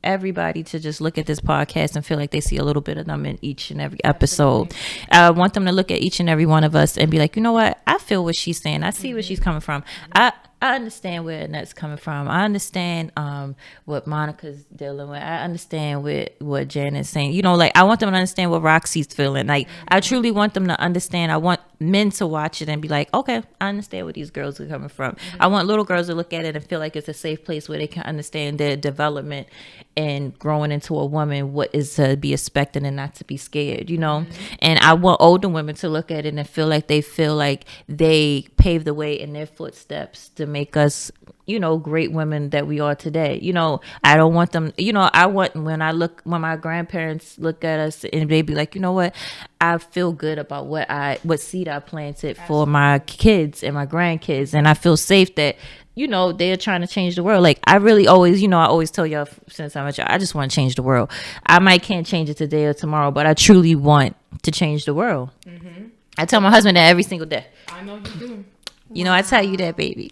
everybody to just look at this podcast and feel like they see a little bit of them in each and every episode. I want them to look at each and every one of us and be like, you know what? I feel what she's saying. I see where she's coming from. I understand where Annette's coming from. I understand what Monica's dealing with. I understand what Janet's saying. You know, like, I want them to understand what Roxy's feeling. Like, I truly want them to understand. I want men to watch it and be like, okay, I understand where these girls are coming from. I want little girls to look at it and feel like it's a safe place where they can understand their development and growing into a woman, what is to be expected and not to be scared, you know? And I want older women to look at it and feel like they paved the way in their footsteps to make us, you know, great women that we are today. You know, I don't want them, you know, I want, when my grandparents look at us and they be like, you know what, I feel good about what seed I planted for my kids and my grandkids. And I feel safe that, you know, they're trying to change the world. Like, I really always, you know, I always tell y'all since I'm a child, I just want to change the world. I might can't change it today or tomorrow, but I truly want to change the world. I tell my husband that every single day. I know you do. You know, I tell you that, baby.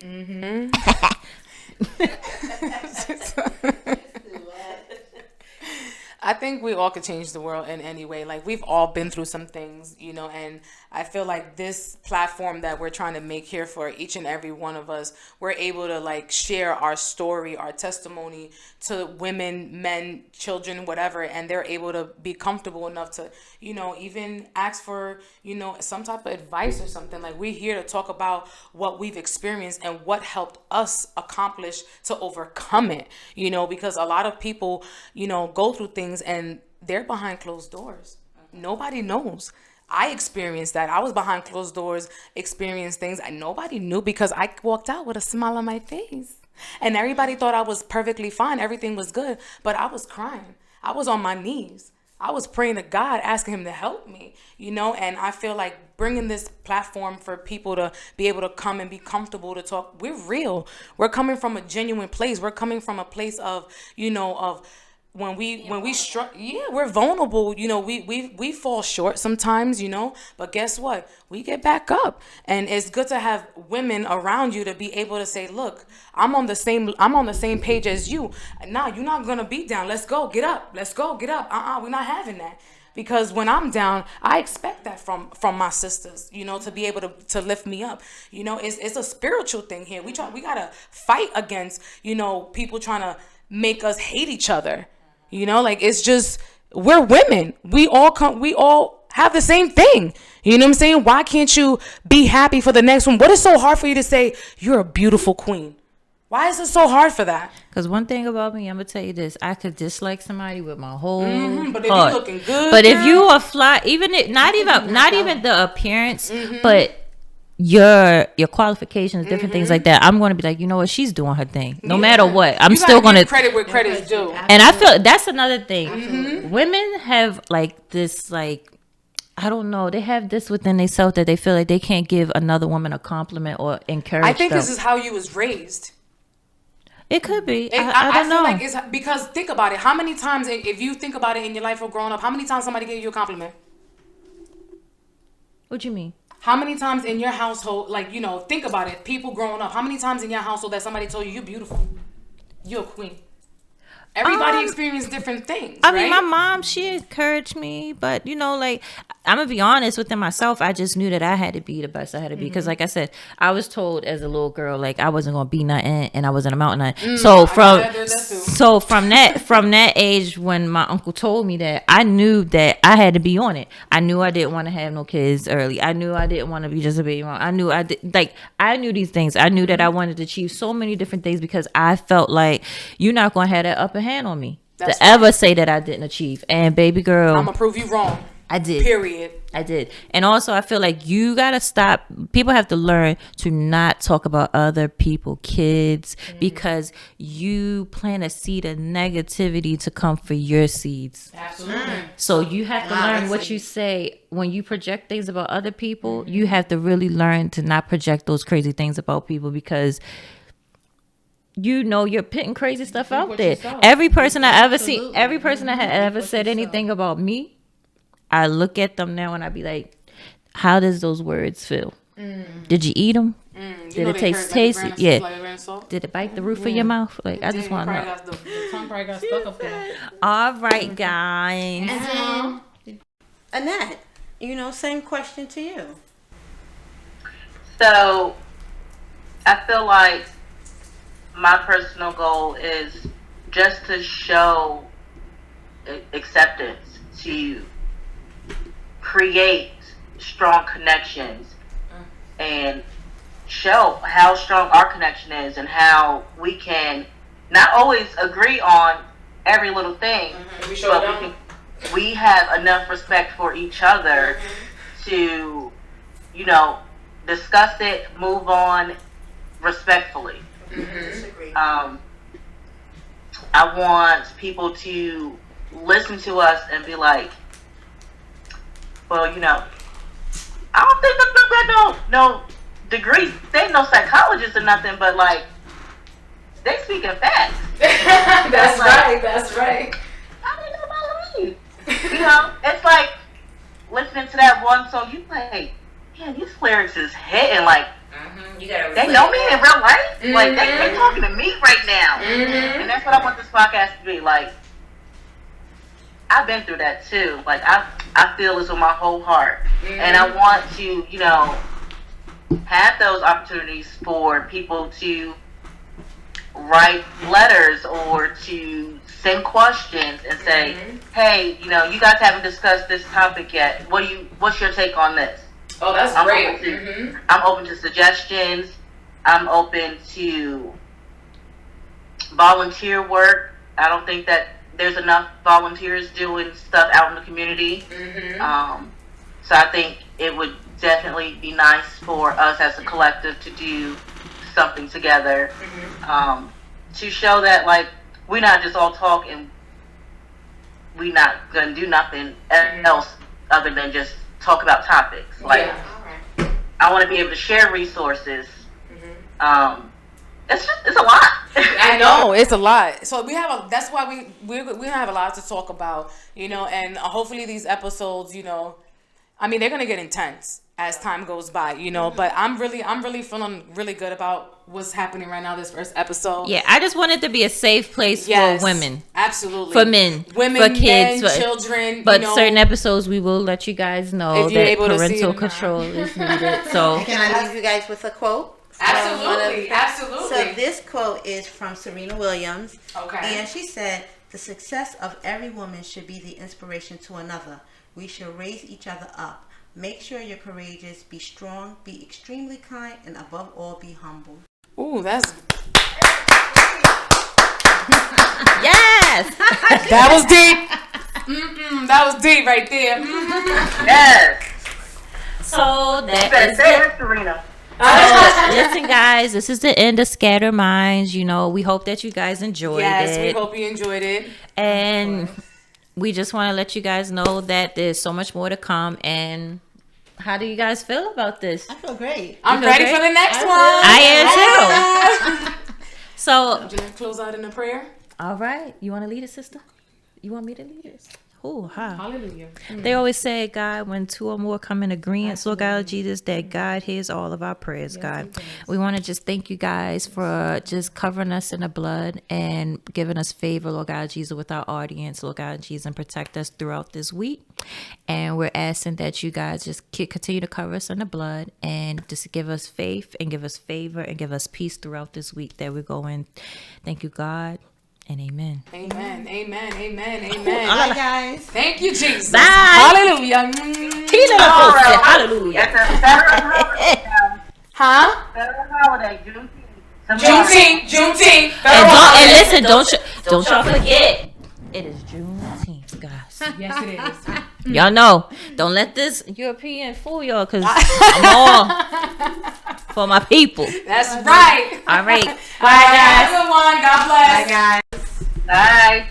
I think we all could change the world in any way. Like, we've all been through some things, you know, and I feel like this platform that we're trying to make here for each and every one of us, we're able to like share our story, our testimony to women, men, children, whatever, and they're able to be comfortable enough to, you know, even ask for, you know, some type of advice or something. Like, we're here to talk about what we've experienced and what helped us accomplish to overcome it, you know, because a lot of people, you know, go through things and they're behind closed doors. Nobody knows. I experienced that. I was behind closed doors, experienced things and nobody knew because I walked out with a smile on my face. And everybody thought I was perfectly fine. Everything was good. But I was crying. I was on my knees. I was praying to God, asking him to help me, you know, and I feel like bringing this platform for people to be able to come and be comfortable to talk. We're real. We're coming from a genuine place. We're coming from a place of, you know, of when we struggle, yeah, we're vulnerable, you know, we fall short sometimes, you know, but guess what, we get back up. And it's good to have women around you to be able to say, look, I'm on the same page as you. Nah, you're not gonna be down. Let's go, get up. Let's go, get up. We're not having that. Because when I'm down, I expect that from my sisters, you know, to be able to lift me up. You know, it's a spiritual thing here. We gotta fight against, you know, people trying to make us hate each other. You know, like, it's just, we're women. We all have the same thing. You know what I'm saying? Why can't you be happy for the next one? What is so hard for you to say, you're a beautiful queen? Why is it so hard for that? Because one thing about me, I'm gonna tell you this: I could dislike somebody with my whole But if heart. you looking good, but girl, if you are fly, not even the appearance, but your qualifications, different things like that, I'm going to be like, you know what, she's doing her thing no matter what. I'm still going to credit where credit's due. And I feel that's another thing. Women have like this, like, I don't know, they have this within themselves that they feel like they can't give another woman a compliment or encourage I think them. this is how you was raised. It could be. I don't feel know. like it's because, think about it, how many times, if you think about it in your life or growing up, how many times somebody gave you a compliment? What you mean? How many times in your household, like, you know, think about it, people growing up, how many times in your household that somebody told you, you're beautiful, you're a queen? Everybody experienced different things. I mean, right? my mom, she encouraged me, but you know, like, I'm gonna be honest within myself. I just knew that I had to be the best I had to be because, like I said, I was told as a little girl, like, I wasn't gonna be nothing, and I wasn't amount nothing. So from that age, when my uncle told me that, I knew that I had to be on it. I knew I didn't want to have no kids early. I knew I didn't want to be just a baby mom. I knew these things. I knew that I wanted to achieve so many different things because I felt like you're not gonna have that upper hand on me ever say that I didn't achieve. And baby girl, I'm gonna prove you wrong. I did. Period. I did. And also, I feel like you gotta stop. People have to learn to not talk about other people, kids, because you plant a seed of negativity to come for your seeds. Absolutely. So you have to learn what you say when you project things about other people. You have to really learn to not project those crazy things about people because you know you're putting crazy stuff out there. Every person I ever see, every person that had ever said anything about me, I look at them now and I be like, how does those words feel? Did you eat them? Did it taste tasty? Yeah. Did it bite the roof of your mouth? Like, I just want to know. The tongue probably got stuck up there. All right, guys. Annette, you know, same question to you. So, I feel like my personal goal is just to show acceptance, to create strong connections and show how strong our connection is and how we can not always agree on every little thing, but we have enough respect for each other to, you know, discuss it, move on respectfully. I want people to listen to us and be like, well, you know, I don't think that no degree, they ain't no psychologist or nothing, but like, they speaking facts. That's like, right. I didn't know about me. You know, it's like listening to that one song, you like, man, these lyrics is hitting, like, they know me in real life. Like, they talking to me right now. And that's what I want this podcast to be, like, I've been through that too. Like I feel this with my whole heart, and I want to, have those opportunities for people to write letters or to send questions and say, hey, you guys haven't discussed this topic yet. What's your take on this? Oh, that's great. I'm open to suggestions. I'm open to volunteer work. I don't think that there's enough volunteers doing stuff out in the community. So I think it would definitely be nice for us as a collective to do something together, to show that, like, we're not just all talk and we're not gonna do nothing else other than just talk about topics. Like, I want to be able to share resources. It's a lot. I know it's a lot. So that's why we have a lot to talk about, and hopefully these episodes, I mean, they're gonna get intense as time goes by, but I'm really feeling really good about what's happening right now, this first episode. Yeah, I just want it to be a safe place for women. Absolutely. For men. Women, for kids, men, children. But certain episodes we will let you guys know that parental control is needed. So can I leave you guys with a quote? Absolutely. So this quote is from Serena Williams. Okay. And she said, "The success of every woman should be the inspiration to another. We should raise each other up. Make sure you're courageous, be strong, be extremely kind, and above all, be humble." Ooh, that's... yes! That was deep. That was deep right there. Yes. So that Better is say it. it, Serena. Listen, guys, this is the end of Scattered Minds. We hope that you guys enjoyed it. Yes, we hope you enjoyed it. And we just want to let you guys know that there's so much more to come. And how do you guys feel about this? I feel great. I'm ready for the next one. I am too. So, I'm going to close out in a prayer. all right. You want to lead it, sister? You want me to lead it? Oh, hi. Hallelujah. They always say, God, when two or more come in agreement, so God, Jesus, that God hears all of our prayers, God. We want to just thank you guys for just covering us in the blood and giving us favor, Lord God, Jesus, with our audience, Lord God, Jesus, and protect us throughout this week. And we're asking that you guys just continue to cover us in the blood and just give us faith and give us favor and give us peace throughout this week that we're going. Thank you, God. And amen. Amen. Amen. Amen. Amen. Bye, guys. Thank you, Jesus. Bye. Hallelujah. All right. Hallelujah. Huh? Federal holiday, Juneteenth. Juneteenth. And listen, don't y'all forget, it is Juneteenth, guys. Yes, it is. Y'all know, don't let this European fool y'all, because I'm all for my people. That's right. All right. Bye, guys. Have a good one. God bless. Bye, guys. Bye.